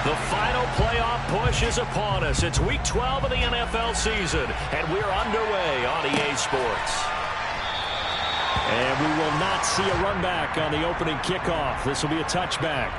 The final playoff push is upon us. It's Week 12 of the NFL season, and we're underway on EA Sports. And we will not see a run back on the opening kickoff. This will be a touchback.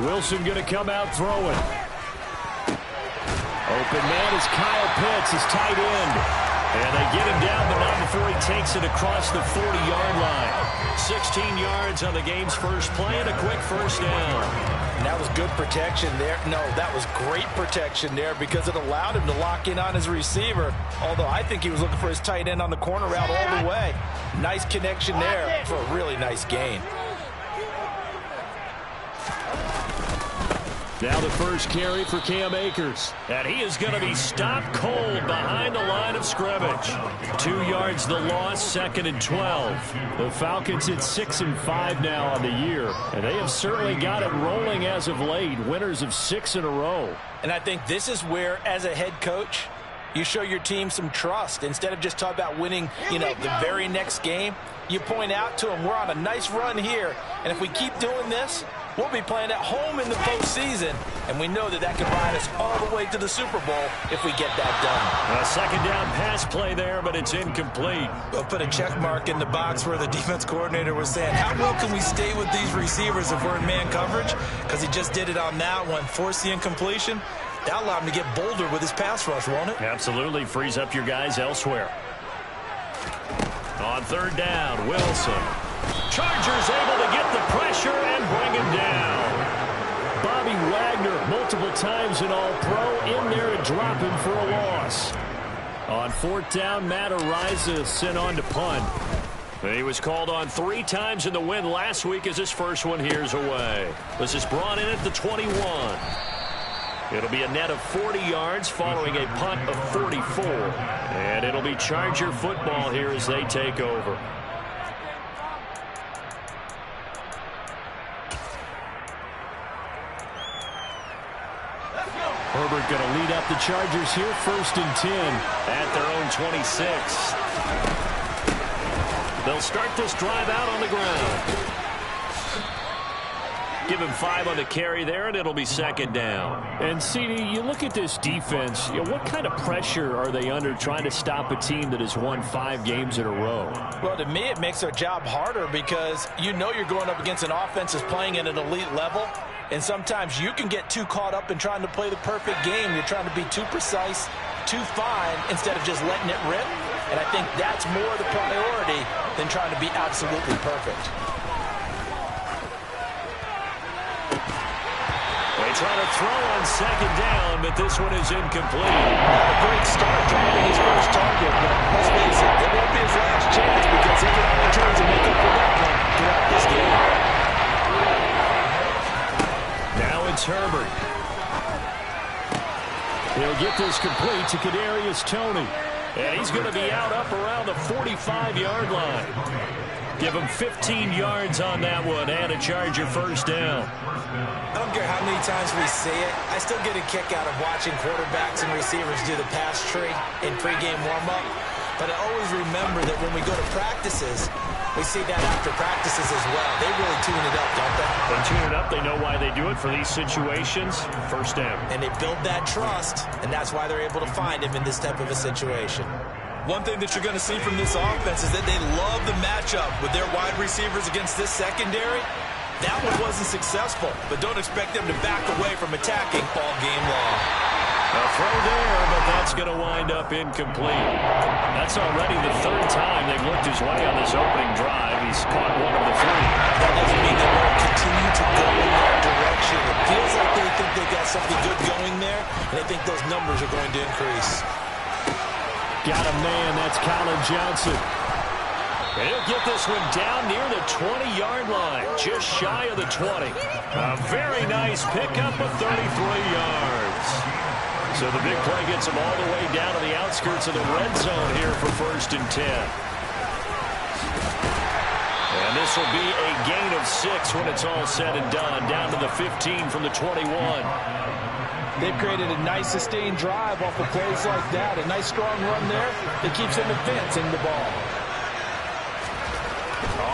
Wilson going to come out throwing. Open man is Kyle Pitts, his tight end. And they get him down, but not before he takes it across the 40-yard line. 16 yards on the game's first play and a quick first down. And that was good protection there. No, that was great protection there because it allowed him to lock in on his receiver. Although I think he was looking for his tight end on the corner route all the way. Nice connection there for a really nice gain. Now the first carry for Cam Akers. And he is going to be stopped cold behind the line of scrimmage. 2 yards the loss, 2nd and 12. The Falcons at 6-5 now on the year. And they have certainly got it rolling as of late. Winners of 6 in a row. And I think this is where, as a head coach, you show your team some trust. Instead of just talking about winning, the very next game, you point out to them, we're on a nice run here. And if we keep doing this, we'll be playing at home in the postseason, and we know that that can ride us all the way to the Super Bowl if we get that done. A second down pass play there, but it's incomplete. We'll put a check mark in the box where the defense coordinator was saying, how well can we stay with these receivers if we're in man coverage? Because he just did it on that one, forced the incompletion. That'll allow him to get bolder with his pass rush, won't it? Absolutely. Frees up your guys elsewhere. On third down, Wilson. Chargers able to get the pressure and bring him down. Bobby Wagner, multiple times an All-Pro, in there to drop him for a loss. On fourth down, Matt Araiza sent on to punt. He was called on 3 times in the win last week as his first one here's away. This is brought in at the 21. It'll be a net of 40 yards following a punt of 44. And it'll be Charger football here as they take over. Herbert going to lead up the Chargers here, 1st and 10 at their own 26. They'll start this drive out on the ground. Give him 5 on the carry there, and it'll be 2nd down. And, CD, you look at this defense, what kind of pressure are they under trying to stop a team that has won 5 games in a row? Well, to me, it makes their job harder because you're going up against an offense that's playing at an elite level. And sometimes you can get too caught up in trying to play the perfect game. You're trying to be too precise, too fine, instead of just letting it rip. And I think that's more the priority than trying to be absolutely perfect. They try to throw on 2nd down, but this one is incomplete. Not a great start dropping his first target, but let's face it, it won't be his last chance because he can only try to make up for that one throughout this game. Now it's Herbert. He'll get this complete to Kadarius Toney. And he's going to be out up around the 45-yard line. Give him 15 yards on that one and a Charger first down. I don't care how many times we see it. I still get a kick out of watching quarterbacks and receivers do the pass tree in pregame warm-up. But I always remember that when we go to practices, we see that after practices as well. They really tune it up, don't they? They tune it up. They know why they do it for these situations. First down. And they build that trust, and that's why they're able to find him in this type of a situation. One thing that you're going to see from this offense is that they love the matchup with their wide receivers against this secondary. That one wasn't successful, but don't expect them to back away from attacking all game long. A throw there, but that's going to wind up incomplete. That's already the 3rd time they've looked his way on this opening drive. He's caught 1 of the 3. That doesn't mean they won't continue to go in that direction. It feels like they think they got something good going there, and they think those numbers are going to increase. Got a man, that's Colin Johnson. And he'll get this one down near the 20-yard line, just shy of the 20. A very nice pickup of 33 yards. So the big play gets him all the way down to the outskirts of the red zone here for 1st and 10. And this will be a gain of 6 when it's all said and done, down to the 15 from the 21. They've created a nice sustained drive off of plays like that. A nice strong run there that keeps them advancing the ball.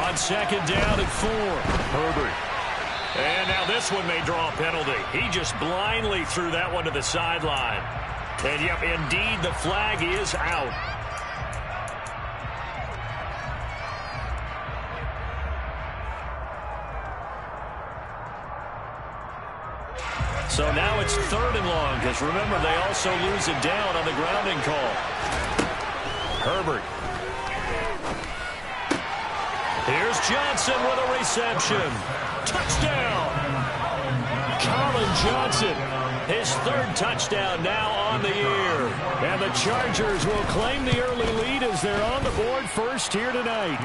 On 2nd down and 4. Herbert. And now this one may draw a penalty. He just blindly threw that one to the sideline. And, yep, indeed, the flag is out. So now it's 3rd and long, because remember, they also lose it down on the grounding call. Herbert. Here's Johnson with a reception. Touchdown! Colin Johnson, his 3rd touchdown now on the year. And the Chargers will claim the early lead as they're on the board first here tonight.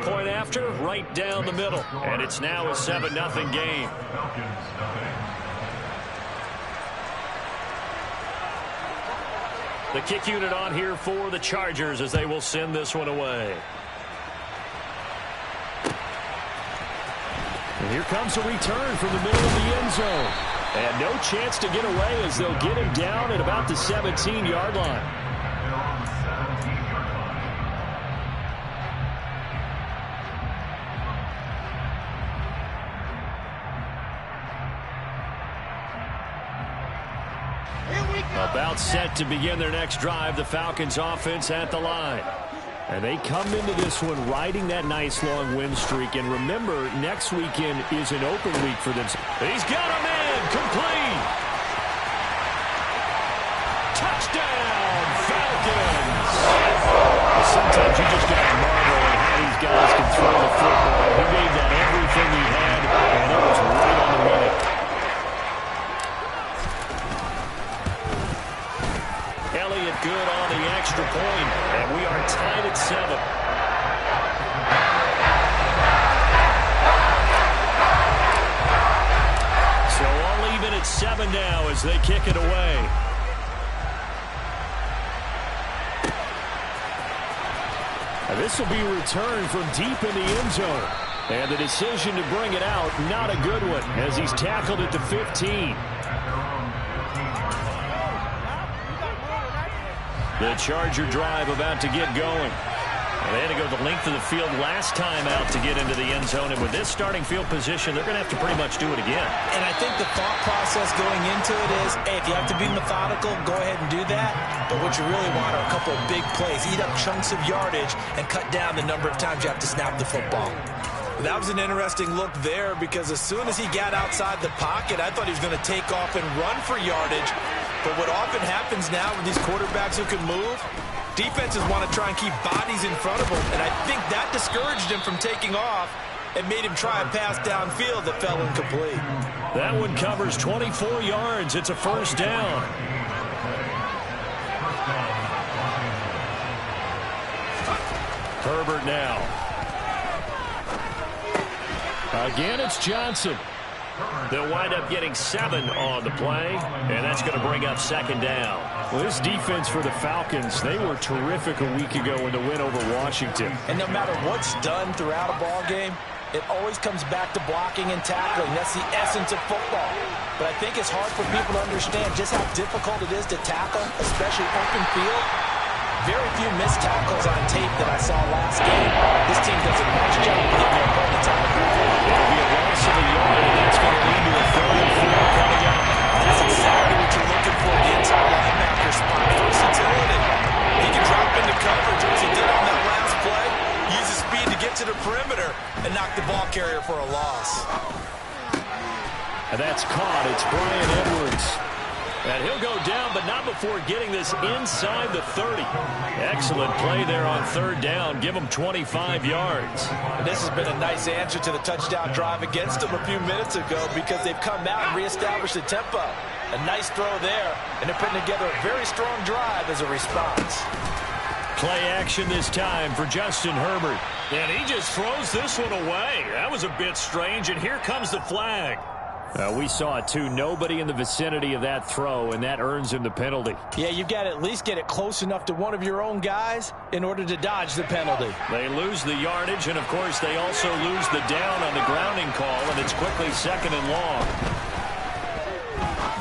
Point after, right down the middle. And it's now a 7-0 game. The kick unit on here for the Chargers as they will send this one away. And here comes a return from the middle of the end zone. And no chance to get away as they'll get him down at about the 17-yard line. About set to begin their next drive, the Falcons offense at the line. And they come into this one riding that nice long win streak. And remember, next weekend is an open week for them. He's got a man complete. Touchdown, Falcons. Sometimes you just got to marvel at how these guys can throw the football. He gave that everything he had, and it was right on the money. Elliott good on the extra point, and we are tied at 7. So all even at 7 now as they kick it away. And this will be returned from deep in the end zone. And the decision to bring it out, not a good one, as he's tackled at the 15. The Charger drive about to get going. They had to go the length of the field last time out to get into the end zone. And with this starting field position, they're going to have to pretty much do it again. And I think the thought process going into it is, hey, if you have to be methodical, go ahead and do that. But what you really want are a couple of big plays. Eat up chunks of yardage and cut down the number of times you have to snap the football. That was an interesting look there because as soon as he got outside the pocket, I thought he was going to take off and run for yardage. But what often happens now with these quarterbacks who can move, defenses want to try and keep bodies in front of them. And I think that discouraged him from taking off and made him try a pass downfield that fell incomplete. That one covers 24 yards. It's a first down. Herbert now. Again, it's Johnson. They'll wind up getting 7 on the play, and that's going to bring up 2nd down. Well, this defense for the Falcons, they were terrific a week ago in the win over Washington. And no matter what's done throughout a ball game, it always comes back to blocking and tackling. That's the essence of football. But I think it's hard for people to understand just how difficult it is to tackle, especially open field. Very few missed tackles on tape that I saw last game. This team does a nice job of getting their opponents out of the field. It'll be a loss of a yard, and that's going to lead to a 3rd and 4 coming up. That's exactly what you're looking for, the inside linebacker spot. Versatility. He can drop into coverage, as he did on that last play. Use his speed to get to the perimeter and knock the ball carrier for a loss. And that's caught. It's Brian Edwards. And he'll go down, but not before getting this inside the 30. Excellent play there on 3rd down. Give him 25 yards. And this has been a nice answer to the touchdown drive against them a few minutes ago because they've come out and reestablished the tempo. A nice throw there, and they're putting together a very strong drive as a response. Play action this time for Justin Herbert. And he just throws this one away. That was a bit strange, and here comes the flag. We saw it too. Nobody in the vicinity of that throw, and that earns him the penalty. Yeah, you've got to at least get it close enough to one of your own guys in order to dodge the penalty. They lose the yardage, and of course they also lose the down on the grounding call, and it's quickly 2nd and long.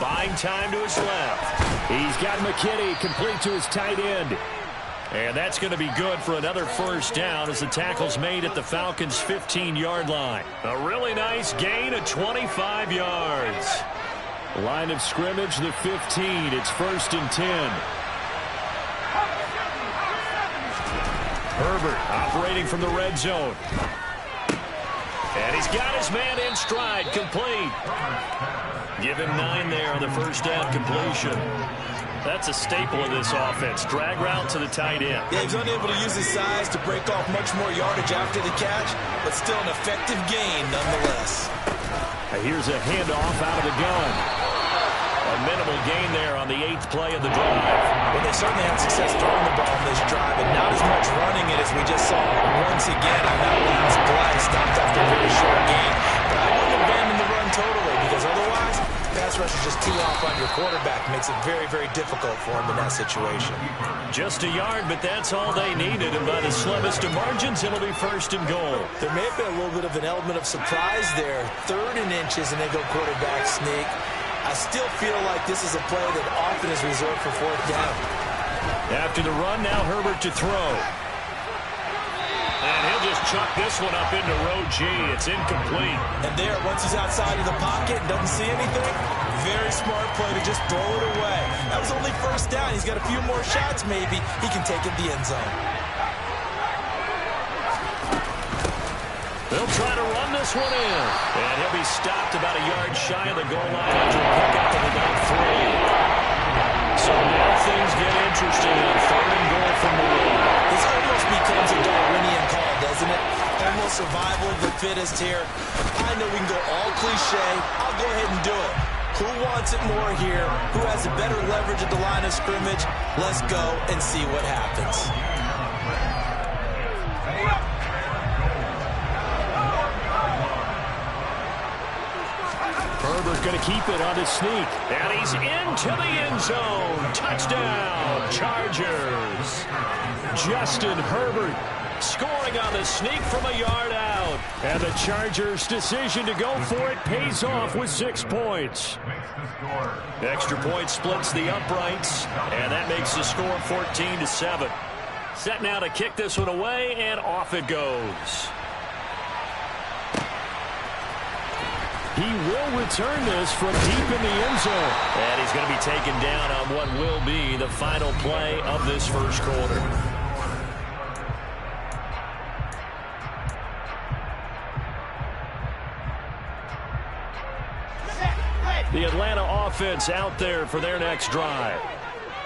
Buying time to his left. He's got McKinney complete to his tight end. And that's going to be good for another first down as the tackle's made at the Falcons' 15-yard line. A really nice gain of 25 yards. Line of scrimmage, the 15. It's 1st and 10. Herbert operating from the red zone. And he's got his man in stride, complete. Give him 9 there on the first down completion. That's a staple of this offense. Drag route to the tight end. Yeah, he's unable to use his size to break off much more yardage after the catch, but still an effective gain nonetheless. Here's a handoff out of the gun. A minimal gain there on the 8th play of the drive. Well, they certainly had success throwing the ball on this drive, and not as much running it as we just saw once again on that Lions play. Stopped after a very short gain. But I wouldn't abandon the run totally, because otherwise, pass rush is just too off on your quarterback. Makes it very, very difficult for him in that situation. Just a yard, but that's all they needed. And by the slimmest of margins, it'll be 1st and goal. There may have been a little bit of an element of surprise there. 3rd and inches, and they go quarterback sneak. I still feel like this is a play that often is reserved for 4th down. After the run, now Herbert to throw. And he'll just chuck this one up into row G. It's incomplete. And there, once he's outside of the pocket and doesn't see anything, very smart play to just throw it away. That was only 1st down. He's got a few more shots maybe. He can take it the end zone. They'll try to run this one in. And he'll be stopped about a yard shy of the goal line after a pickup of about 3. So now things get interesting on 3rd and goal from the 1. This almost becomes a Darwinian call, doesn't it? Almost survival of the fittest here. I know we can go all cliche. I'll go ahead and do it. Who wants it more here? Who has a better leverage at the line of scrimmage? Let's go and see what happens. Herbert going to keep it on his sneak. And he's into the end zone. Touchdown, Chargers. Justin Herbert scoring on the sneak from a yard out. And the Chargers' decision to go for it pays off with 6 points. Extra point splits the uprights, and that makes the score 14-7. Set now to kick this one away, and off it goes. He will return this from deep in the end zone. And he's going to be taken down on what will be the final play of this first quarter. The Atlanta offense out there for their next drive.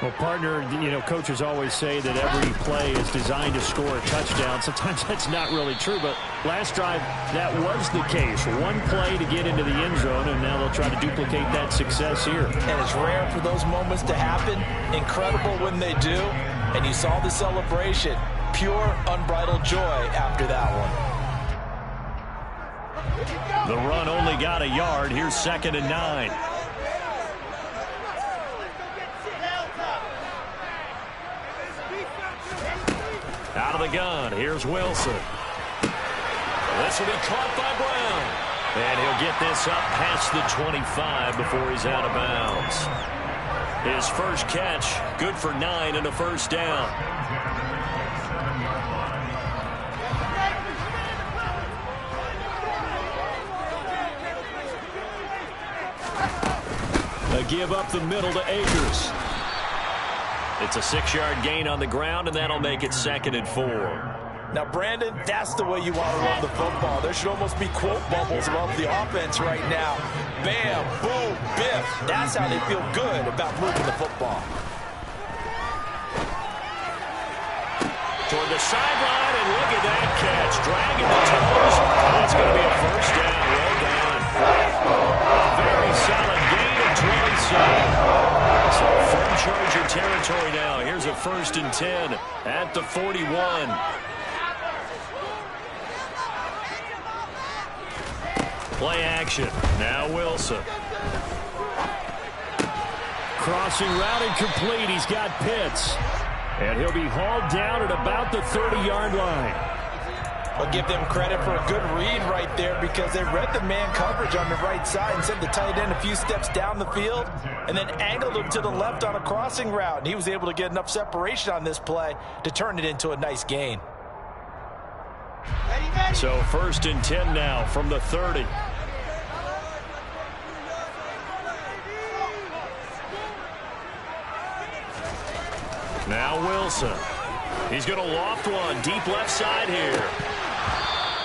Well, partner, you know, coaches always say that every play is designed to score a touchdown. Sometimes that's not really true, but last drive, that was the case. One play to get into the end zone, and now they'll try to duplicate that success here. And it's rare for those moments to happen. Incredible when they do. And you saw the celebration. Pure, unbridled joy after that one. The run only got a yard. Here's 2nd and 9. Out of the gun. Here's Wilson. This will be caught by Brown. And he'll get this up past the 25 before he's out of bounds. His first catch, good for 9 and a first down. A give up the middle to Akers. It's a 6-yard gain on the ground, and that'll make it 2nd and 4. Now, Brandon, that's the way you want to run the football. There should almost be quote bubbles above the offense right now. Bam, boom, biff. That's how they feel good about moving the football. Toward the sideline, and look at that catch. Dragging the toes. That's going to be a first down. Well done. Very solid gain of 27. So from Charger territory now. Here's a first and 10 at the 41. Play action. Now Wilson. Crossing route incomplete. He's got Pitts. And he'll be hauled down at about the 30-yard line. I'll give them credit for a good read right there because they read the man coverage on the right side and sent the tight end a few steps down the field and then angled him to the left on a crossing route. And he was able to get enough separation on this play to turn it into a nice gain. So first and 10 now from the 30. Now Wilson. He's going to loft one deep left side here.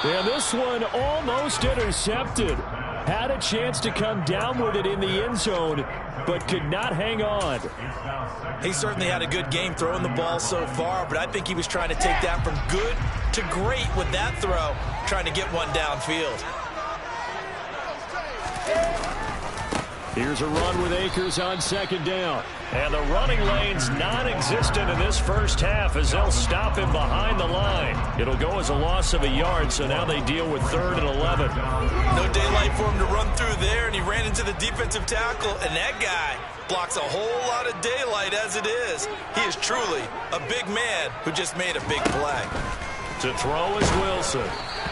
And this one almost intercepted. Had a chance to come down with it in the end zone, but could not hang on. He certainly had a good game throwing the ball so far, but I think he was trying to take that from good to great with that throw, trying to get one downfield. Here's a run with Akers on second down. And the running lane's non-existent in this first half as they'll stop him behind the line. It'll go as a loss of a yard, so now they deal with 3rd and 11. No daylight for him to run through there, and he ran into the defensive tackle, and that guy blocks a whole lot of daylight as it is. He is truly a big man who just made a big play. To throw is Wilson.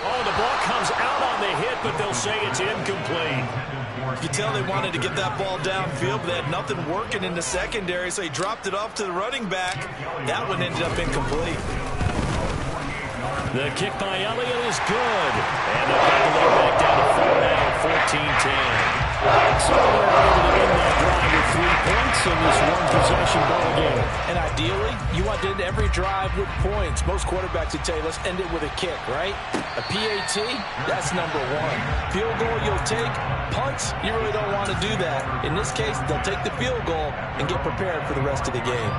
Oh, the ball comes out on the hit, but they'll say it's incomplete. You can tell they wanted to get that ball downfield, but they had nothing working in the secondary, so he dropped it off to the running back. That one ended up incomplete. The kick by Elliott is good. And they've got the lead back down to 4 now, 14-10. So they're able to end that drive with 3 points in this one-possession ball game. And ideally, you want to end every drive with points. Most quarterbacks would tell you, let's end it with a kick, right? A PAT, that's number 1. Field goal you'll take. Punts, you really don't want to do that. In this case, they'll take the field goal and get prepared for the rest of the game.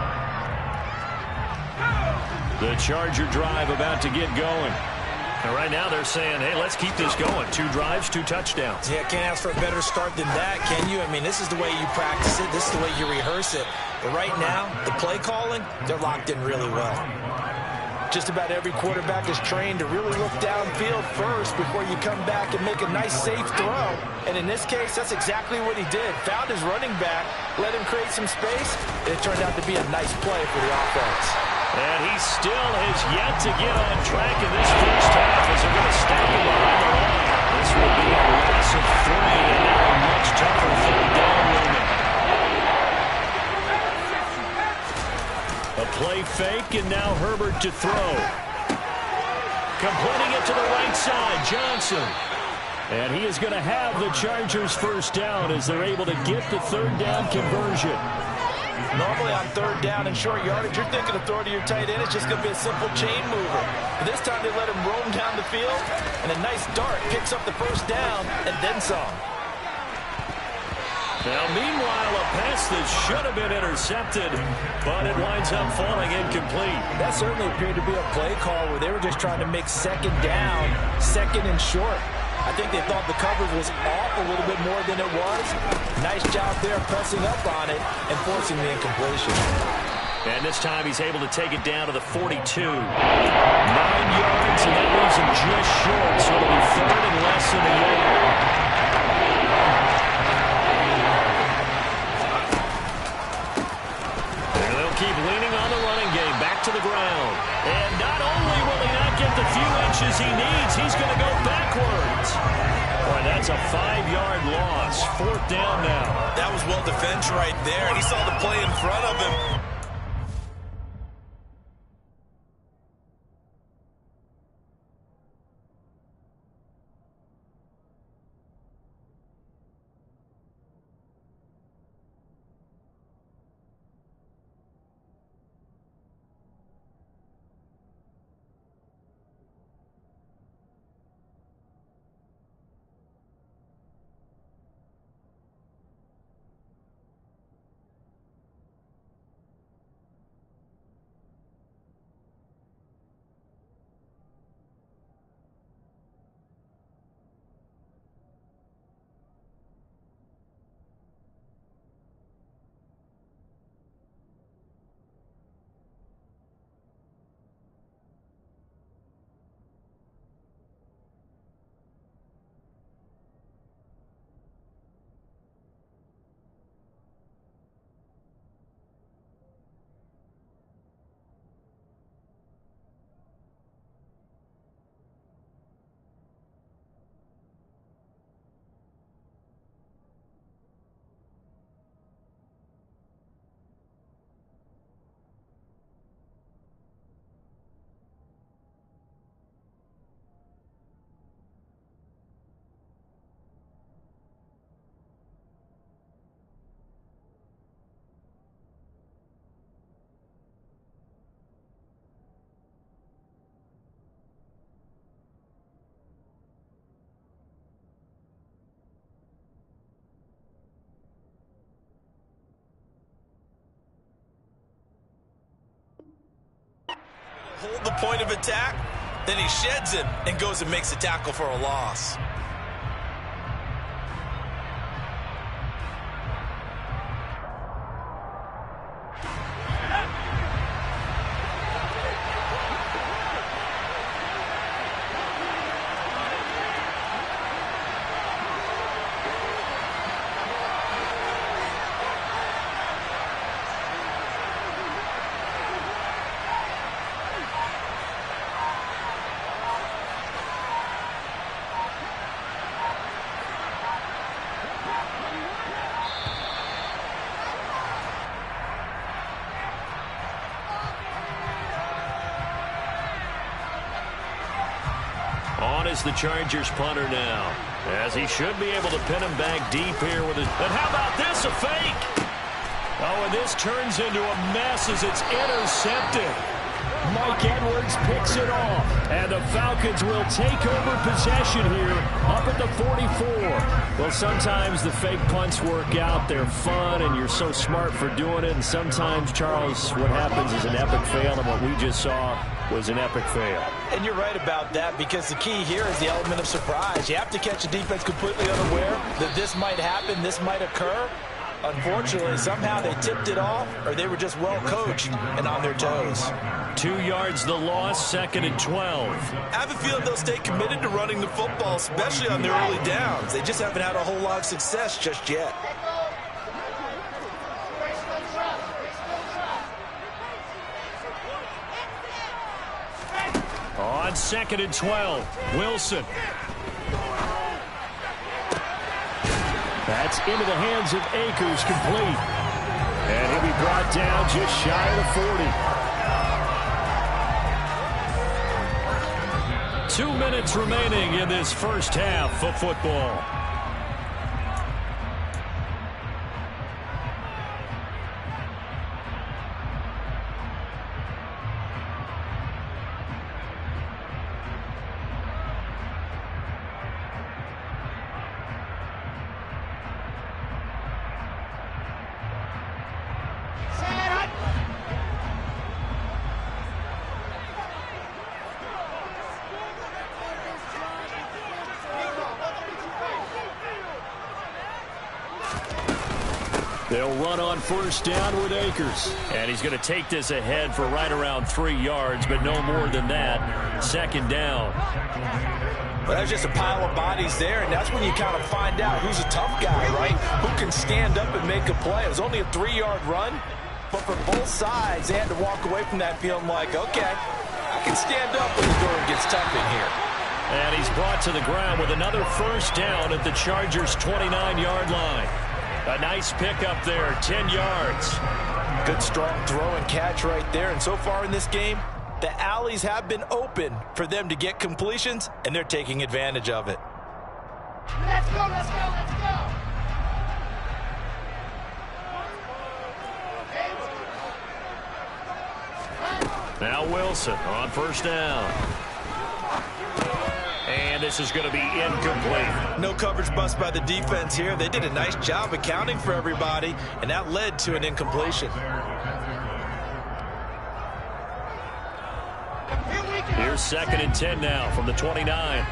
The Charger drive about to get going. And right now they're saying, hey, let's keep this going. 2 drives, 2 touchdowns. Yeah, can't ask for a better start than that, can you? I mean, this is the way you practice it. This is the way you rehearse it. But right now, the play calling, they're locked in really well. Just about every quarterback is trained to really look downfield first before you come back and make a nice, safe throw. And in this case, that's exactly what he did. Found his running back, let him create some space, and it turned out to be a nice play for the offense. And he still has yet to get on track in this first half as they're going to stop him behind the line. This will be a loss of 3, and now a much tougher 3rd down looming. A play fake, and now Herbert to throw. Completing it to the right side, Johnson. And he is going to have the Chargers' first down as they're able to get the 3rd down conversion. Normally on 3rd down and short yardage, you're thinking of throwing to your tight end. It's just going to be a simple chain mover. But this time they let him roam down the field, and a nice dart picks up the first down and then some. Now, meanwhile, a pass that should have been intercepted, but it winds up falling incomplete. That certainly appeared to be a play call where they were just trying to make 2nd down, 2nd and short. I think they thought the coverage was off a little bit more than it was. Nice job there pressing up on it and forcing the incompletion. And this time he's able to take it down to the 42. 9 yards, and that leaves him just short, so it'll be 3rd and less than a yard. And they'll keep leaning on the running game, back to the ground. And not only will he not get the few inches he needs, he's going to go backwards. Boy, that's a 5-yard loss. 4th down now. That was well defended right there, and he saw the play in front of him. hold the point of attack, then he sheds him and goes and makes a tackle for a loss. On is the Chargers punter now, as he should be able to pin him back deep here with it. And how about this, a fake? Oh, and this turns into a mess as it's intercepted. Mike Edwards picks it off, and the Falcons will take over possession here up at the 44. Well, sometimes the fake punts work out. They're fun, and you're so smart for doing it. And sometimes, Charles, what happens is an epic fail, and what we just saw was an epic fail. And you're right about that, because the key here is the element of surprise. You have to catch the defense completely unaware that this might happen, this might occur. Unfortunately, somehow they tipped it off, or they were just well coached and on their toes. 2 yards the loss, 2nd and 12. I have a feeling they'll stay committed to running the football, especially on their early downs. They just haven't had a whole lot of success just yet. On 2nd and 12, Wilson. That's into the hands of Akers, complete. And he'll be brought down just shy of the 40. 2 minutes remaining in this first half of football. They'll run on first down with Akers. And he's going to take this ahead for right around 3 yards, but no more than that. 2nd down. Well, there's just a pile of bodies there, and that's when you kind of find out who's a tough guy, right? Who can stand up and make a play. It was only a 3-yard run, but for both sides, they had to walk away from that feeling like, okay, I can stand up when the going gets tough in here. And he's brought to the ground with another first down at the Chargers' 29-yard line. A nice pickup there, 10 yards. Good strong throw and catch right there. And so far in this game, the alleys have been open for them to get completions, and they're taking advantage of it. Let's go, let's go, let's go. Now Wilson on first down. And this is going to be incomplete. No coverage bust by the defense here. They did a nice job accounting for everybody, and that led to an incompletion. Here's 2nd and 10 now from the 29.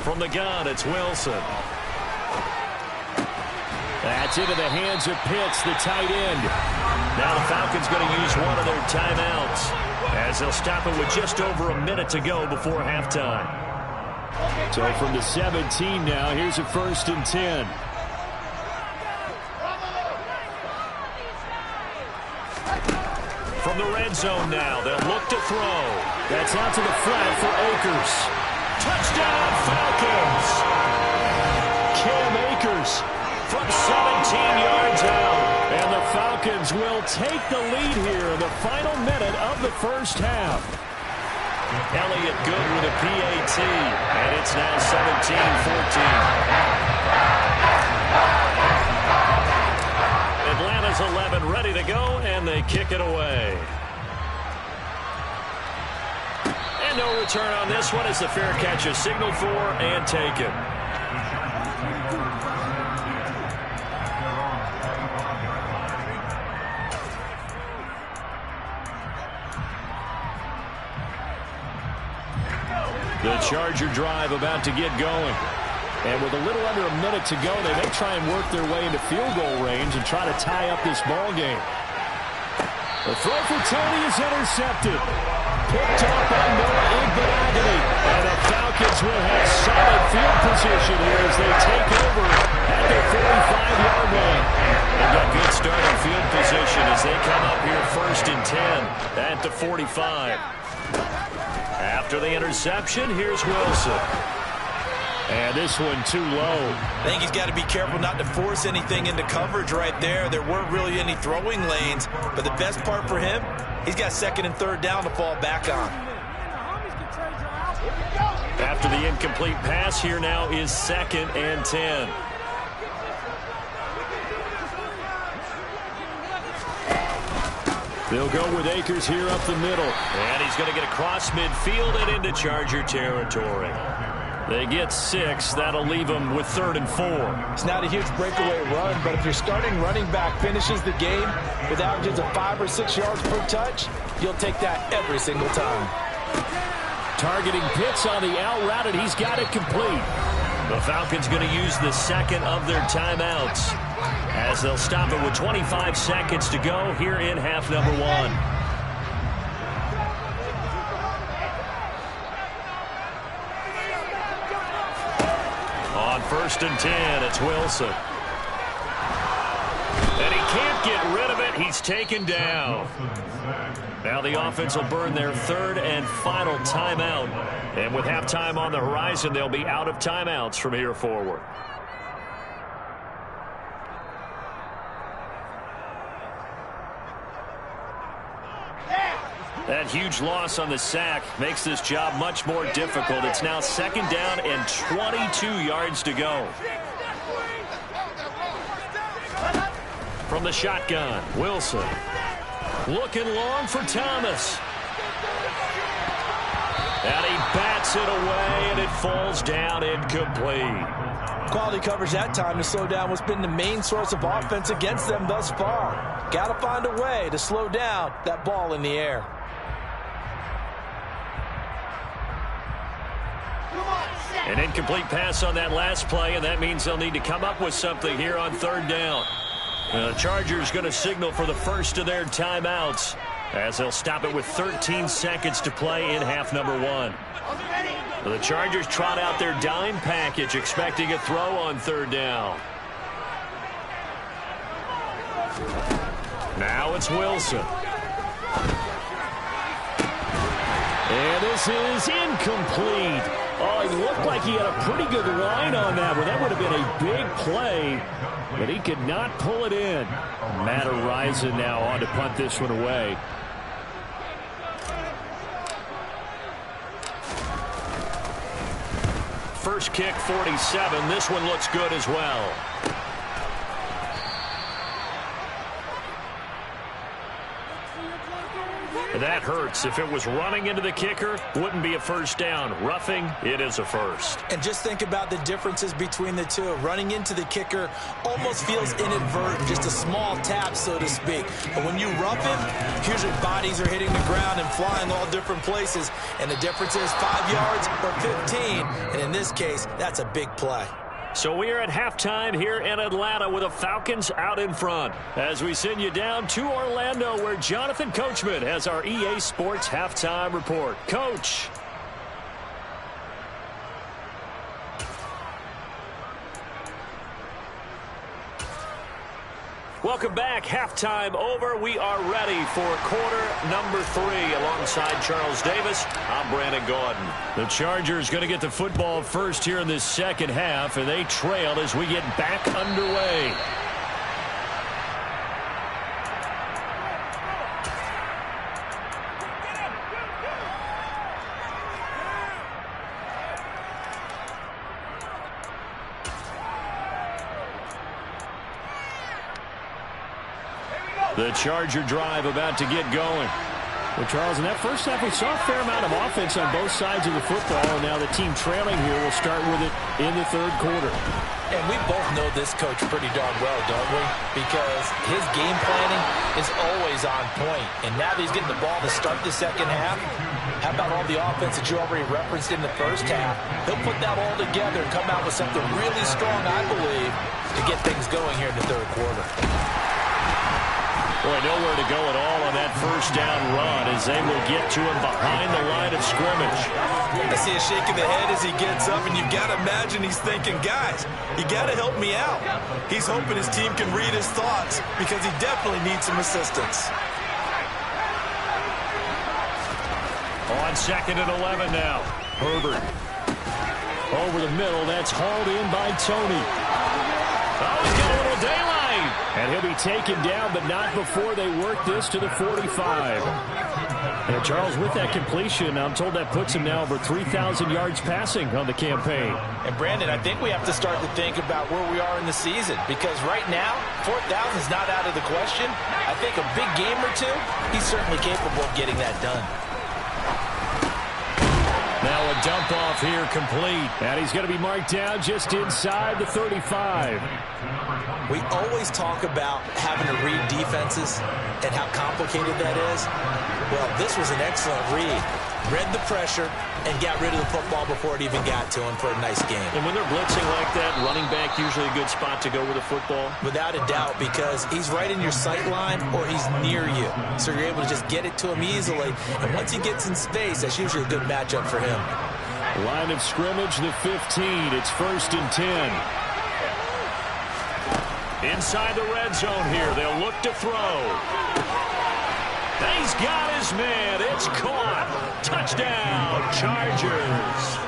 From the gun, it's Wilson. That's into the hands of Pitts, the tight end. Now the Falcons going to use one of their timeouts, as they'll stop it with just over a minute to go before halftime. So from the 17 now, here's a 1st and 10. From the red zone now, they'll look to throw. That's out to the flat for Akers. Touchdown, Falcons! Cam Akers from 17 yards out. And the Falcons will take the lead here in the final minute of the first half. Elliott good with a PAT. And it's now 17-14. Atlanta's 11 ready to go, and they kick it away. And no return on this one as the fair catch is signaled for and taken. The Charger drive about to get going. And with a little under a minute to go, they may try and work their way into field goal range and try to tie up this ball game. The throw for Tony is intercepted. Picked up by Noah Igbenogany. And the Falcons will have solid field position here as they take over at their 45-yard line. They've got good starting field position as they come up here 1st and 10 at the 45. After the interception, here's Wilson. And this one too low. I think he's got to be careful not to force anything into coverage right there. There weren't really any throwing lanes. But the best part for him, he's got 2nd and 3rd down to fall back on. After the incomplete pass, here now is 2nd and 10. They'll go with Akers here up the middle. And he's going to get across midfield and into Charger territory. They get 6. That'll leave them with 3rd and 4. It's not a huge breakaway run, but if your starting running back finishes the game with averages of 5 or 6 yards per touch, you'll take that every single time. Targeting Pitts on the out route, and he's got it complete. The Falcons going to use the 2nd of their timeouts as they'll stop it with 25 seconds to go here in half number 1. On 1st and 10, it's Wilson. And he can't get rid of it. He's taken down. Now the offense will burn their 3rd and final timeout. And with halftime on the horizon, they'll be out of timeouts from here forward. That huge loss on the sack makes this job much more difficult. It's now 2nd down and 22 yards to go. From the shotgun, Wilson. Looking long for Thomas. And he bats it away, and it falls down incomplete. Quality coverage that time to slow down what's been the main source of offense against them thus far. Got to find a way to slow down that ball in the air. An incomplete pass on that last play, and that means they'll need to come up with something here on 3rd down. The Chargers going to signal for the first of their timeouts as they'll stop it with 13 seconds to play in half number 1. The Chargers trot out their dime package, expecting a throw on 3rd down. Now it's Wilson. And this is incomplete. Oh, he looked like he had a pretty good line on that one. That would have been a big play, but he could not pull it in. Matt Araiza now on to punt this one away. First kick, 47. This one looks good as well. That hurts. If it was running into the kicker, wouldn't be a 1st down. Roughing, it is a 1st. And just think about the differences between the two. Running into the kicker almost feels inadvertent, just a small tap, so to speak. But when you rough him, usually bodies are hitting the ground and flying all different places. And the difference is 5 yards or 15. And in this case, that's a big play. So we are at halftime here in Atlanta with the Falcons out in front. As we send you down to Orlando, where Jonathan Coachman has our EA Sports halftime report. Coach. Welcome back. Halftime over. We are ready for quarter number 3. Alongside Charles Davis, I'm Brandon Gordon. The Chargers going to get the football first here in this 2nd half, and they trail as we get back underway. The Charger drive about to get going. Well, Charles, in that first half, we saw a fair amount of offense on both sides of the football, and now the team trailing here will start with it in the 3rd quarter. And we both know this coach pretty darn well, don't we? Because his game planning is always on point. And now that he's getting the ball to start the 2nd half, How about all the offense that you already referenced in the first half? He'll put that all together and come out with something really strong, I believe, to get things going here in the third quarter. Boy, nowhere to go at all on that first down run as they will get to him behind the line of scrimmage. I see a shake of the head as he gets up, and you've got to imagine he's thinking, guys, you got to help me out. He's hoping his team can read his thoughts because he definitely needs some assistance. On 2nd and 11 now. Herbert. Over the middle. That's hauled in by Tony. Oh, he's got a little daylight. And he'll be taken down, but not before they work this to the 45. And Charles, with that completion, I'm told that puts him now over 3,000 yards passing on the campaign. And Brandon, I think we have to start to think about where we are in the season, because right now, 4,000 is not out of the question. I think a big game or two, he's certainly capable of getting that done. Now a dump off here complete. And he's going to be marked down just inside the 35. We always talk about having to read defenses and how complicated that is. Well, this was an excellent read. Read the pressure and got rid of the football before it even got to him for a nice game. And when they're blitzing like that, running back usually a good spot to go with the football? Without a doubt, because he's right in your sight line or he's near you. So you're able to just get it to him easily. And once he gets in space, that's usually a good matchup for him. Line of scrimmage, the 15. It's 1st and 10. Inside the red zone here. They'll look to throw. He's got his man. It's caught. Touchdown, Chargers.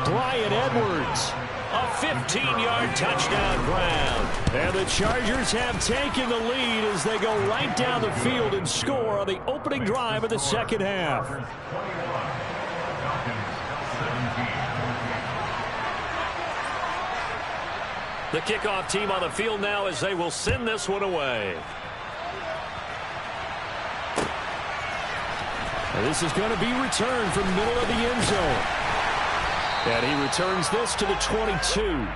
Bryan Edwards, a 15-yard touchdown grab. And the Chargers have taken the lead as they go right down the field and score on the opening drive of the second half. The kickoff team on the field now as they will send this one away. And this is going to be returned from the middle of the end zone. And he returns this to the 22.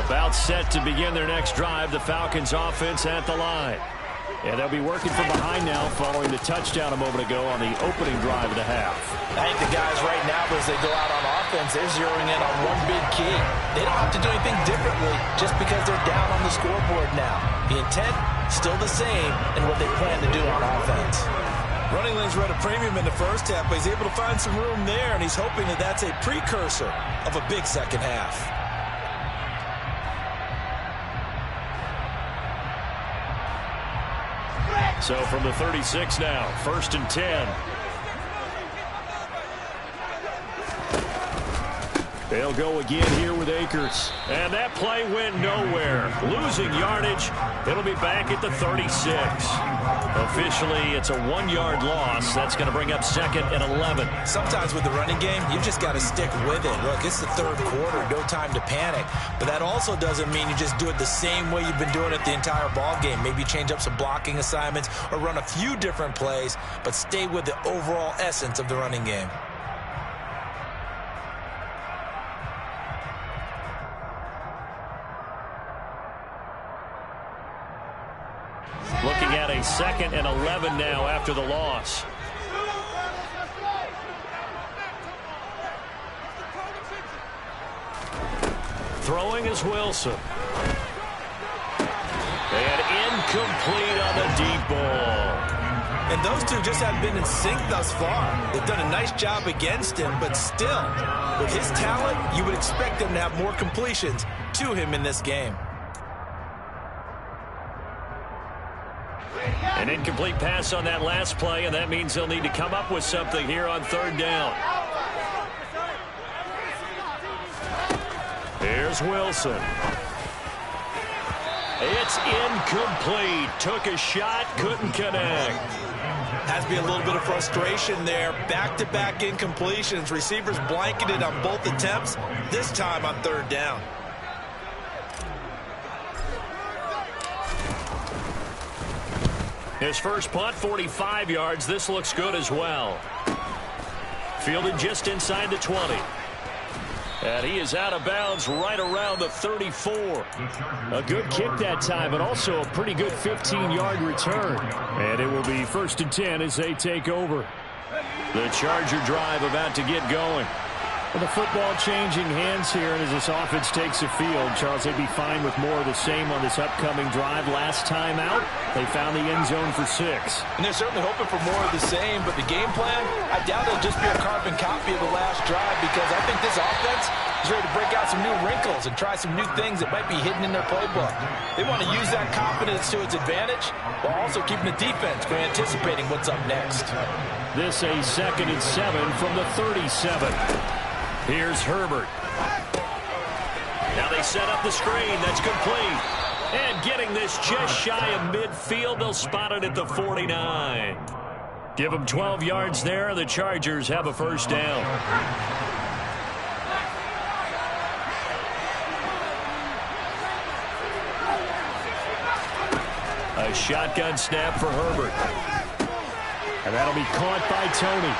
About set to begin their next drive, the Falcons offense at the line. And they'll be working from behind now following the touchdown a moment ago on the opening drive of the half. I think the guys right now, as they go out on offense, they're zeroing in on one big key. They don't have to do anything differently just because they're down on the scoreboard now. The intent, still the same in what they plan to do on offense. Running lanes were at a premium in the first half, but he's able to find some room there, and he's hoping that that's a precursor of a big second half. So from the 36 now, 1st and 10. They'll go again here with Akers. And that play went nowhere. Losing yardage. It'll be back at the 36. Officially, it's a 1-yard loss. That's going to bring up 2nd and 11. Sometimes with the running game, you just got to stick with it. Look, it's the third quarter. No time to panic. But that also doesn't mean you just do it the same way you've been doing it the entire ball game. Maybe change up some blocking assignments or run a few different plays, but stay with the overall essence of the running game. Looking at a 2nd and 11 now after the loss. Throwing is Wilson. And incomplete on the deep ball. And those two just haven't been in sync thus far. They've done a nice job against him, but still, with his talent, you would expect them to have more completions to him in this game. An incomplete pass on that last play, and that means they'll need to come up with something here on 3rd down. Here's Wilson. It's incomplete. Took a shot, couldn't connect. Has to be a little bit of frustration there. Back-to-back incompletions. Receivers blanketed on both attempts, this time on 3rd down. His first punt, 45 yards. This looks good as well. Fielded just inside the 20. And he is out of bounds right around the 34. A good kick that time, but also a pretty good 15-yard return. And it will be 1st and 10 as they take over. The Charger drive about to get going. Well, the football changing hands here, and as this offense takes the field, Charles, they'd be fine with more of the same on this upcoming drive. Last time out, they found the end zone for 6. And they're certainly hoping for more of the same, but the game plan, I doubt it'll just be a carbon copy of the last drive, because I think this offense is ready to break out some new wrinkles and try some new things that might be hidden in their playbook. They want to use that confidence to its advantage while also keeping the defense from anticipating what's up next. This a 2nd and 7 from the 37. Here's Herbert. Now they set up the screen. That's complete. And getting this just shy of midfield. They'll spot it at the 49. Give them 12 yards there. The Chargers have a 1st down. A shotgun snap for Herbert. And that'll be caught by Tony.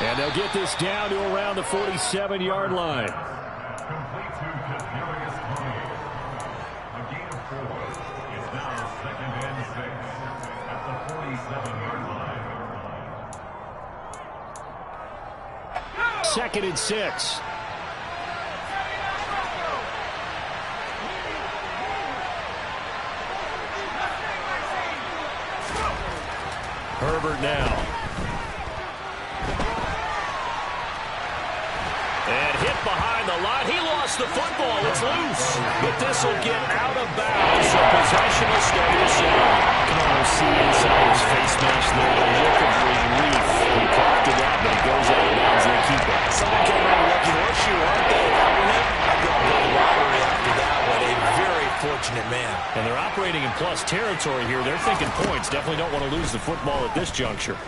And they'll get this down to around the 47-yard line. Complete to Kadarius Toney. A gain of 4. It's now 2nd and 6 at the 47-yard line. 2nd and 6. Herbert now. And hit behind the line. He lost the football. It's loose. But this will get out of bounds. So possession will stay the same. You can almost see inside his face mask there the look of relief. He coughed it out, but it goes out of bounds. They keep it. Someone came out of lucky horseshoe, aren't they? That one hit. I go to the lottery after that one. A very fortunate man. And they're operating in plus territory here. They're thinking points. Definitely don't want to lose the football at this juncture.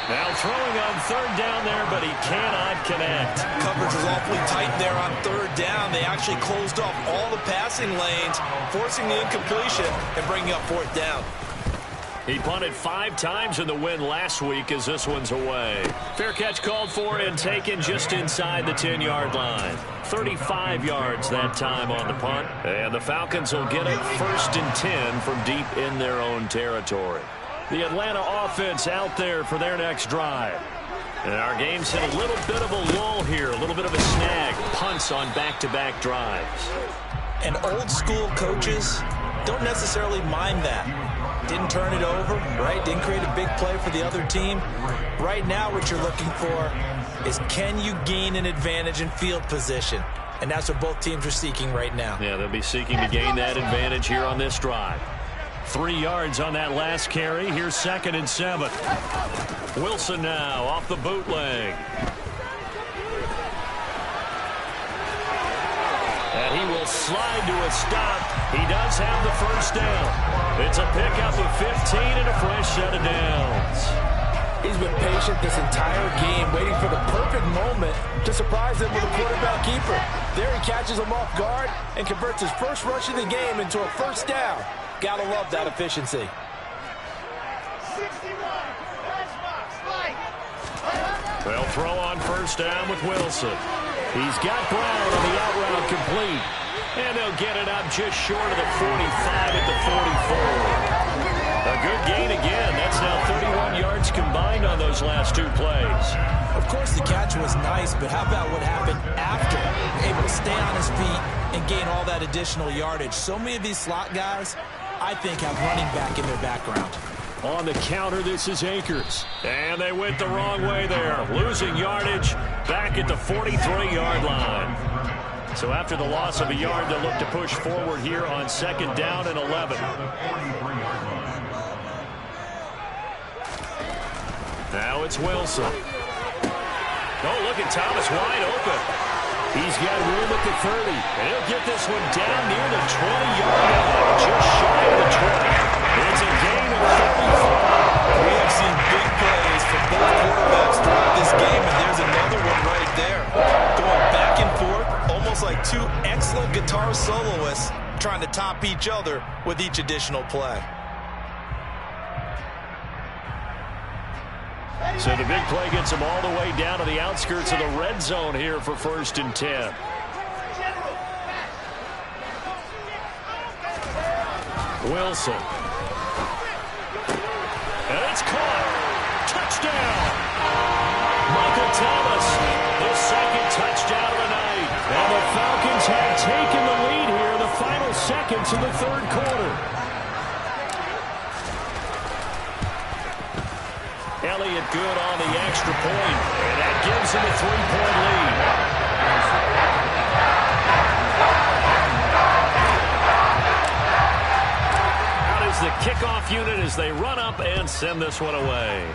Now throwing on 3rd down there, but he cannot connect. Coverage was awfully tight there on 3rd down. They actually closed off all the passing lanes, forcing the incompletion and bringing up 4th down. He punted 5 times in the win last week as this one's away. Fair catch called for and taken just inside the 10-yard line. 35 yards that time on the punt. And the Falcons will get it 1st and 10 from deep in their own territory. The Atlanta offense out there for their next drive. And our game's hit a little bit of a lull here, a little bit of a snag. Punts on back-to-back drives. And old school coaches don't necessarily mind that. Didn't turn it over, right? Didn't create a big play for the other team. Right now what you're looking for is, can you gain an advantage in field position? And that's what both teams are seeking right now. Yeah, they'll be seeking to gain that advantage here on this drive. 3 yards on that last carry. Here's 2nd and 7. Wilson now off the bootleg. And he will slide to a stop. He does have the 1st down. It's a pickup of 15 and a fresh set of downs. He's been patient this entire game, waiting for the perfect moment to surprise them with a quarterback keeper. There he catches him off guard and converts his first rush of the game into a 1st down. Gotta love that efficiency. 61. They'll throw on 1st down with Wilson. He's got Brown on the out route complete. And they'll get it up just short of the 45 at the 44. A good gain again. That's now 31 yards combined on those last 2 plays. Of course, the catch was nice, but how about what happened after? Able to stay on his feet and gain all that additional yardage. So many of these slot guys, I think, have running back in their background. On the counter, this is Akers. And they went the wrong way there. Losing yardage back at the 43-yard line. So after the loss of a yard, they'll look to push forward here on 2nd down and 11. Now it's Wilson. Oh, look at Thomas wide open. He's got room at the 30. And he'll get this one down near the 20-yard line, just shy of the 20. It's a gain of 34. We have seen big plays from both quarterbacks throughout this game, and there's another one right there. Going back and forth, almost like 2 excellent guitar soloists trying to top each other with each additional play. So the big play gets him all the way down to the outskirts of the red zone here for 1st and 10. Wilson. And it's caught. Touchdown. Michael Thomas, his 2nd touchdown of the night. And the Falcons have taken the lead here in the final seconds of the 3rd quarter. Elliott good on the extra point, and that gives him a 3-point lead. The kickoff unit as they run up and send this one away.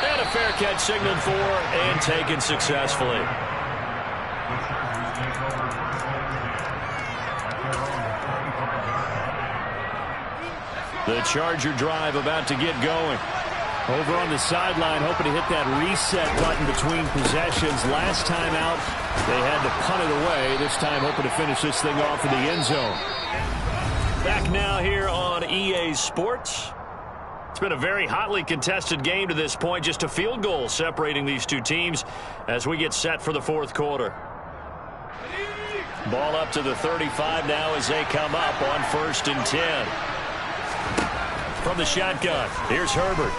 And a fair catch signaled for and taken successfully. The Charger drive about to get going. Over on the sideline, hoping to hit that reset button between possessions. Last time out, they had to punt it away. This time, hoping to finish this thing off in the end zone. Back now here on EA Sports. It's been a very hotly contested game to this point. Just a field goal separating these two teams as we get set for the 4th quarter. Ball up to the 35 now as they come up on 1st and 10. From the shotgun, here's Herbert.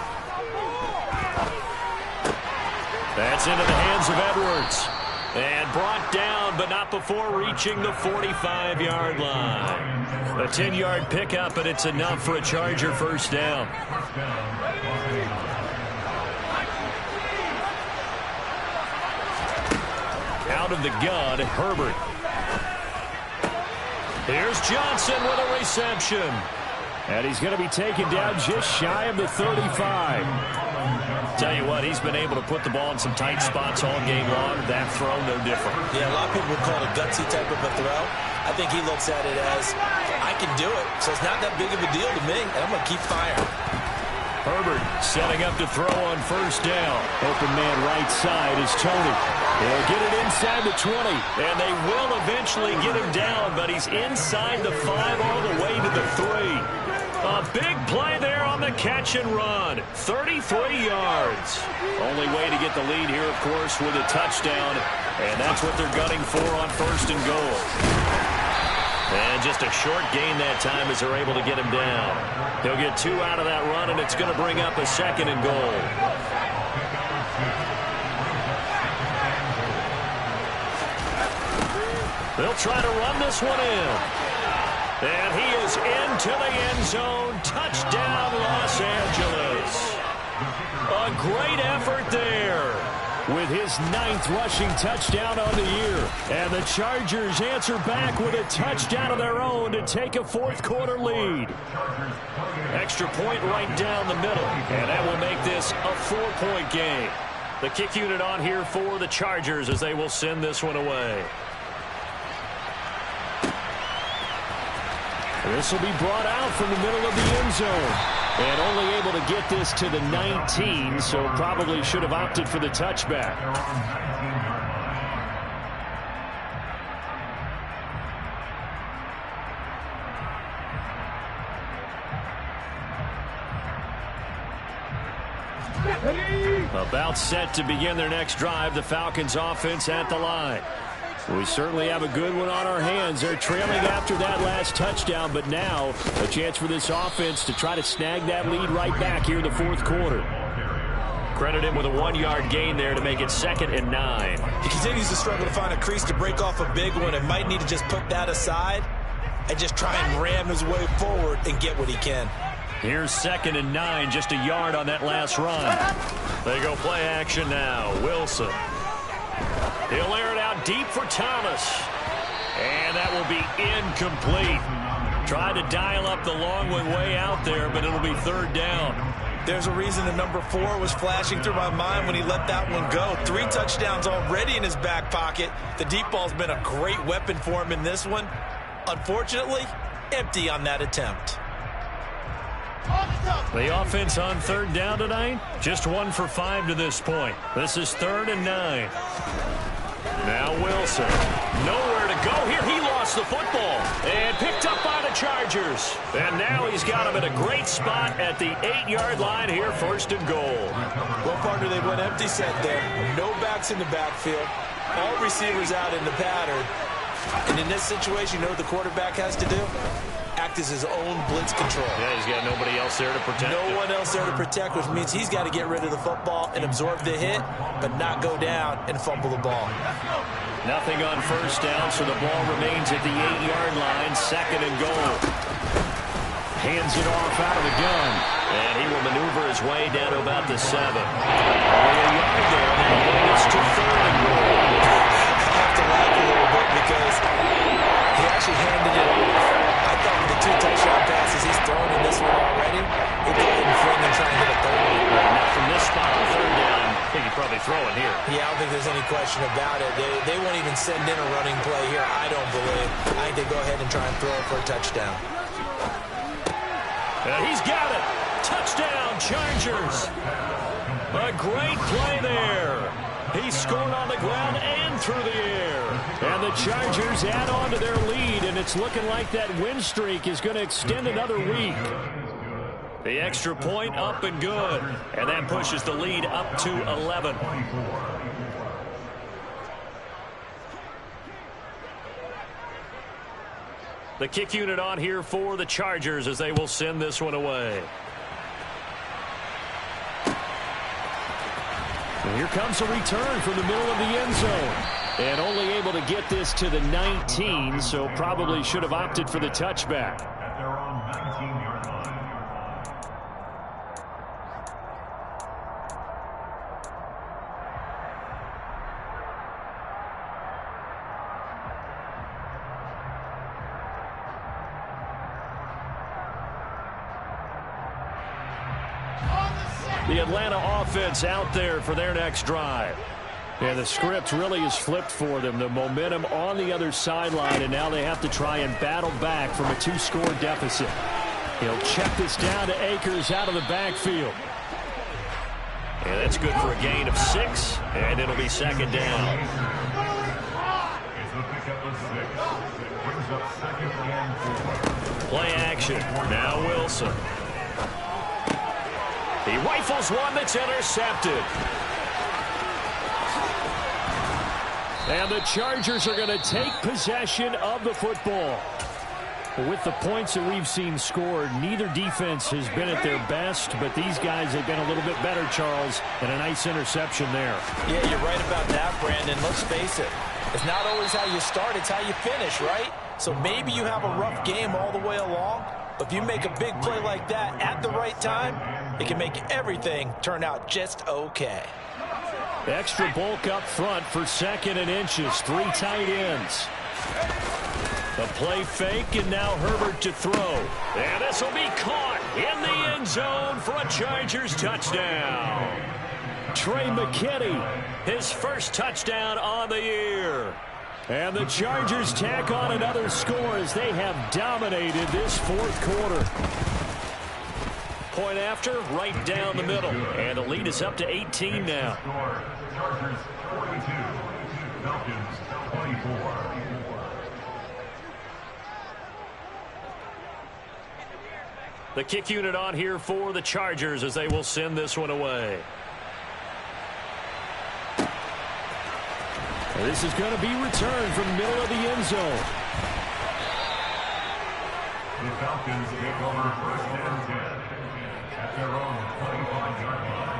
That's into the hands of Edwards. And brought down, but not before reaching the 45-yard line. A 10-yard pickup, and it's enough for a Charger 1st down. Out of the gun, Herbert. Here's Johnson with a reception. And he's going to be taken down just shy of the 35. Tell you what, he's been able to put the ball in some tight spots all game long. That throw, no different. Yeah, a lot of people would call it a gutsy type of a throw. I think he looks at it as, I can do it, so it's not that big of a deal to me, and I'm going to keep firing. Herbert setting up to throw on 1st down. Open man right side is Tony. He'll get it inside the 20, and they will eventually get him down, but he's inside the 5 all the way to the 3. A big play there on the catch and run. 33 yards. Only way to get the lead here, of course, with a touchdown. And that's what they're gunning for on 1st and goal. And just a short gain that time as they're able to get him down. He'll get 2 out of that run, and it's going to bring up a 2nd and goal. They'll try to run this one in. And he is into the end zone. Touchdown, Los Angeles. A great effort there with his 9th rushing touchdown on the year. And the Chargers answer back with a touchdown of their own to take a 4th quarter lead. Extra point right down the middle. And that will make this a 4-point game. The kick unit on here for the Chargers as they will send this one away. This will be brought out from the middle of the end zone. And only able to get this to the 19, so probably should have opted for the touchback. About set to begin their next drive, the Falcons offense at the line. We certainly have a good one on our hands. They're trailing after that last touchdown, but now a chance for this offense to try to snag that lead right back here in the 4th quarter. Credit him with a 1-yard gain there to make it 2nd and 9. He continues to struggle to find a crease to break off a big one and might need to just put that aside and just try and ram his way forward and get what he can. Here's 2nd and 9, just a yard on that last run. They go play action now. Wilson. He'll air it out deep for Thomas. And that will be incomplete. Tried to dial up the long one way out there, but it'll be 3rd down. There's a reason the number 4 was flashing through my mind when he let that one go. 3 touchdowns already in his back pocket. The deep ball's been a great weapon for him in this one. Unfortunately, empty on that attempt. The offense on 3rd down tonight, just 1 for 5 to this point. This is 3rd and 9. Now Wilson, nowhere to go here. He lost lost the football and picked up by the Chargers. And now he's got him in a great spot at the 8-yard line here, 1st and goal. Well, partner, they went empty set there. No backs in the backfield. All receivers out in the pattern. And in this situation, you know what the quarterback has to do? Act as his own blitz control. Yeah, he's got nobody else there to protect him. No one else there to protect, which means he's got to get rid of the football and absorb the hit, but not go down and fumble the ball. Nothing on 1st down, so the ball remains at the 8-yard line, 2nd and goal. Hands it off out of the gun. And he will maneuver his way down to about the 7. Only a yard there, and that'll bring us to 3rd and goal. I have to laugh a little bit because he actually handed it off. I thought with the 2 touchdown passes he's thrown in this one already, he'd go ahead and fling and try and get a 3rd one. Not from this spot on 3rd down. I think he'd probably throw it here. Yeah, I don't think there's any question about it. They won't even send in a running play here, I don't believe. I think they go ahead and try and throw it for a touchdown. He's got it. Touchdown, Chargers. A great play there. He scored on the ground and through the air. And the Chargers add on to their lead, and it's looking like that win streak is going to extend another week. The extra point up and good. And that pushes the lead up to 11. The kick unit on here for the Chargers as they will send this one away. And here comes a return from the middle of the end zone. And only able to get this to the 19, so probably should have opted for the touchback. At their own 19-yard line. The Atlanta offense out there for their next drive. And the script really is flipped for them. The momentum on the other sideline, and now they have to try and battle back from a 2-score deficit. He'll check this down to Akers out of the backfield. And that's good for a gain of 6, and it'll be 2nd down. It's a pickup of 6. Brings up 2nd and 4. Play action. Now Wilson. He rifles one that's intercepted. And the Chargers are going to take possession of the football. With the points that we've seen scored, neither defense has been at their best, but these guys have been a little bit better, Charles, and a nice interception there. Yeah, you're right about that, Brandon. Let's face it. It's not always how you start, it's how you finish, right? So maybe you have a rough game all the way along, but if you make a big play like that at the right time, it can make everything turn out just okay. Extra bulk up front for 2nd and inches. 3 tight ends. The play fake, and now Herbert to throw. And this will be caught in the end zone for a Chargers touchdown. Trey McKinney, his first touchdown on the year. And the Chargers tack on another score as they have dominated this 4th quarter. Point after, right down the middle. And the lead is up to 18 now. Chargers 42, Falcons 24. The kick unit on here for the Chargers as they will send this one away. This is going to be returned from the middle of the end zone. The Falcons take over 1st and 10 at their own 25-yard line.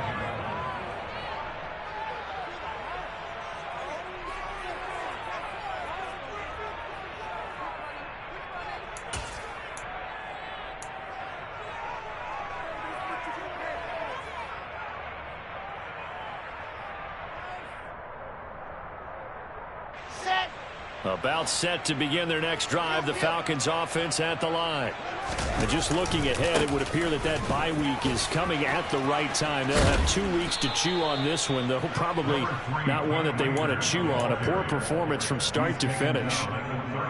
About set to begin their next drive, the Falcons offense at the line. And just looking ahead, it would appear that that bye week is coming at the right time. They'll have 2 weeks to chew on this one, though probably not one that they want to chew on. A poor performance from start to finish.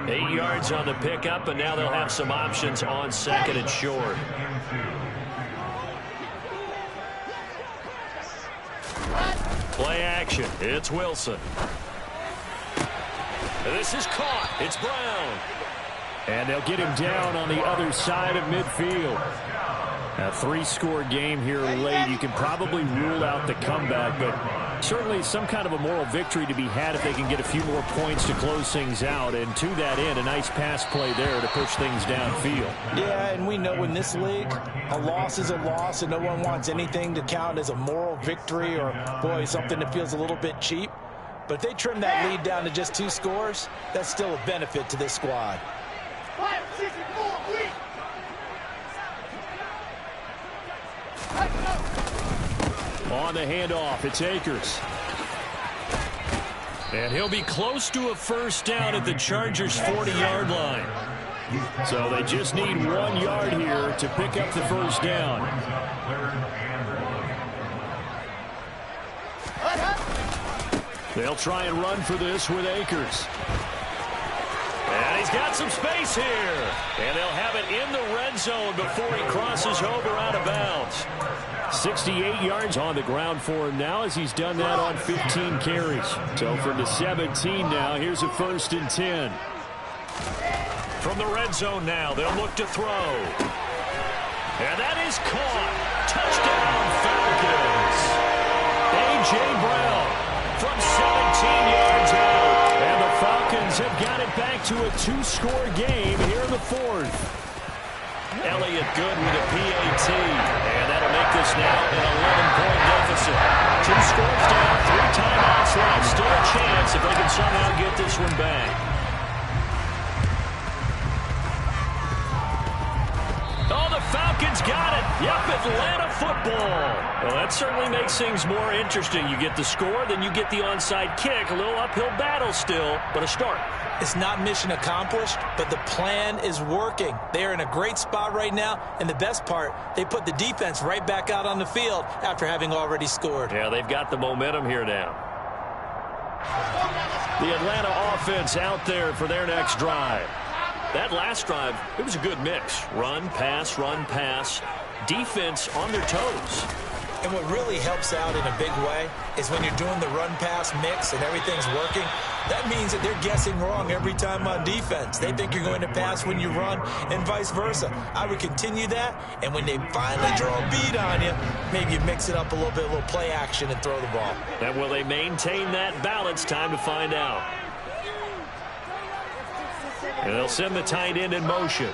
8 yards on the pickup, and now they'll have some options on 2nd and short. Play action. It's Wilson. This is caught. It's Brown. And they'll get him down on the other side of midfield. A 3-score game here late. You can probably rule out the comeback, but certainly some kind of a moral victory to be had if they can get a few more points to close things out. And to that end, a nice pass play there to push things downfield. Yeah, and we know in this league, a loss is a loss, and no one wants anything to count as a moral victory or, boy, something that feels a little bit cheap. But if they trim that lead down to just 2 scores, that's still a benefit to this squad. On the handoff, it's Akers. And he'll be close to a first down at the Chargers' 40-yard line. So they just need 1 yard here to pick up the first down. They'll try and run for this with Akers. And he's got some space here. And they'll have it in the red zone before he crosses over out of bounds. 68 yards on the ground for him now as he's done that on 15 carries. So from the 17 now, here's a 1st and 10. From the red zone now, they'll look to throw. And that is caught. Touchdown, Falcons. A.J. Brown from 17 yards out. And the Falcons have got it back to a 2-score game here in the 4th. Elliott good with a PAT. And that'll make this now an 11-point deficit. 2 scores down, 3 timeouts left. Still a chance if they can somehow get this one back. Oh, the Falcons got it. Yep, Atlanta football. Well, that certainly makes things more interesting. You get the score, then you get the onside kick. A little uphill battle still, but a start. It's not mission accomplished, but the plan is working. They're in a great spot right now, and the best part, they put the defense right back out on the field after having already scored. Yeah, they've got the momentum here now. The Atlanta offense out there for their next drive. That last drive, it was a good mix. Run, pass, defense on their toes. And what really helps out in a big way is when you're doing the run-pass mix and everything's working, that means that they're guessing wrong every time on defense. They think you're going to pass when you run and vice versa. I would continue that, and when they finally draw a bead on you, maybe you mix it up a little bit, a little play action and throw the ball. And will they maintain that balance? Time to find out. And they'll send the tight end in motion.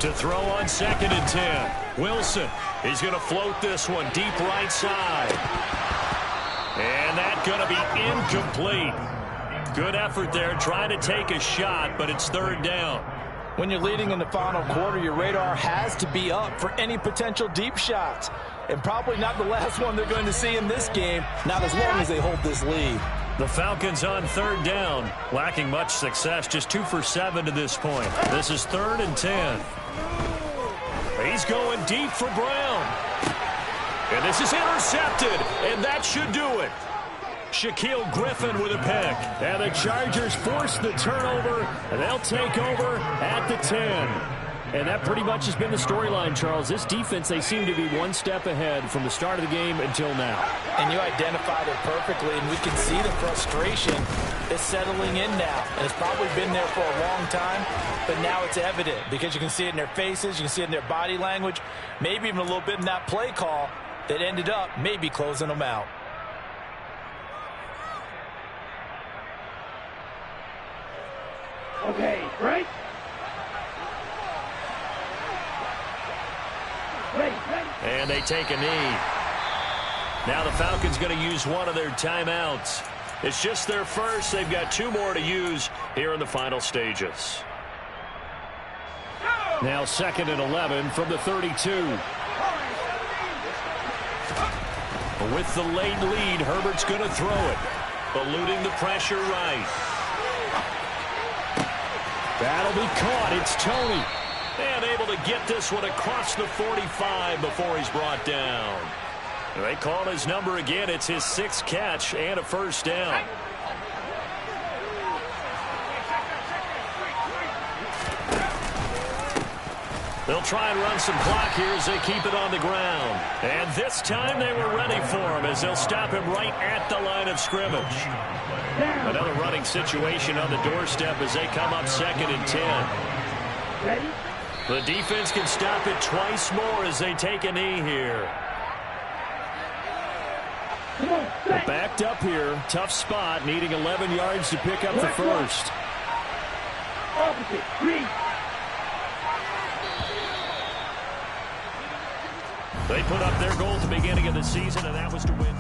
To throw on 2nd and 10. Wilson, he's going to float this one deep right side. And that's going to be incomplete. Good effort there, trying to take a shot, but it's 3rd down. When you're leading in the final quarter, your radar has to be up for any potential deep shots. And probably not the last one they're going to see in this game, not as long as they hold this lead. The Falcons on 3rd down, lacking much success, just 2 for 7 to this point. This is 3rd and 10. He's going deep for Brown. And this is intercepted, and that should do it. Shaquille Griffin with a pick. And the Chargers force the turnover, and they'll take over at the 10. And that pretty much has been the storyline, Charles. This defense, they seem to be one step ahead from the start of the game until now. And you identified it perfectly, and we can see the frustration is settling in now. And it's probably been there for a long time, but now it's evident because you can see it in their faces, you can see it in their body language, maybe even a little bit in that play call that ended up maybe closing them out. Okay, break. And they take a knee. Now the Falcons going to use one of their timeouts. It's just their first. They've got 2 more to use here in the final stages. Now 2nd and 11 from the 32. With the late lead, Herbert's going to throw it. Eluding the pressure right. That'll be caught. It's Tony. And able to get this one across the 45 before he's brought down. They call his number again. It's his 6th catch and a first down. They'll try and run some clock here as they keep it on the ground. And this time they were ready for him as they'll stop him right at the line of scrimmage. Another running situation on the doorstep as they come up 2nd and 10. The defense can stop it twice more as they take a knee here. Backed up here. Tough spot, needing 11 yards to pick up the first. Opposite, 3. They put up their goal at the beginning of the season, and that was to win.